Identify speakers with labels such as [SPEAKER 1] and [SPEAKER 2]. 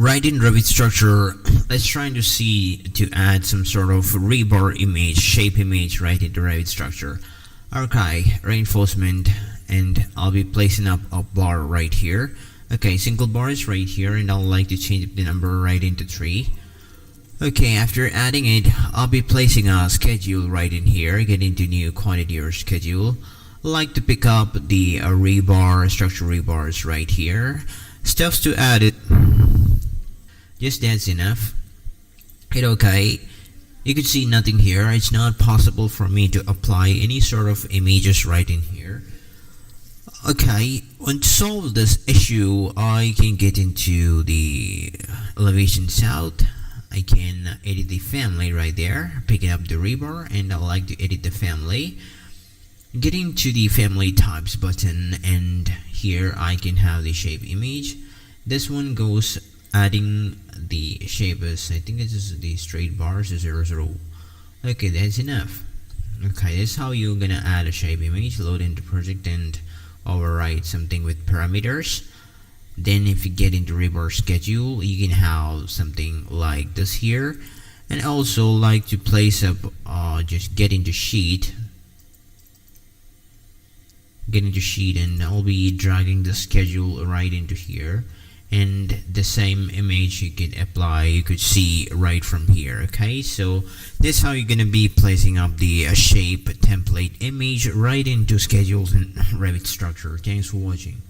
[SPEAKER 1] Right in Revit Structure, let's try to see to add some sort of rebar image, shape image right into Revit Structure. Okay, reinforcement, and I'll be placing up a bar right here. Okay, single bar is right here, and I'd like to change the number right into 3. Okay, after adding it, I'll be placing a schedule right in here. Get into new quantity or schedule. I'd like to pick up the rebar, structure rebars right here. Steps to add it. Just that's enough. Hit OK. You can see nothing here. It's not possible for me to apply any sort of images right in here. Okay, to solve this issue, I can get into the elevation south. I can edit the family right there, picking up the rebar, and I like to edit the family. Get into the family types button, and here I can have the shape image. This one goes adding the shape as, I think this is the straight bars 00. Okay, that's enough. Okay, that's how you're gonna add a shape image. Load into project and override something with parameters. Then if you get into Rebar Schedule, you can have something like this here. And also like to place up, just get into sheet, and I'll be dragging the schedule right into here. And the same image you could apply, you could see right from here. Okay, so that's how you're gonna be placing up the shape template image right into schedules and Revit Structure. Thanks for watching.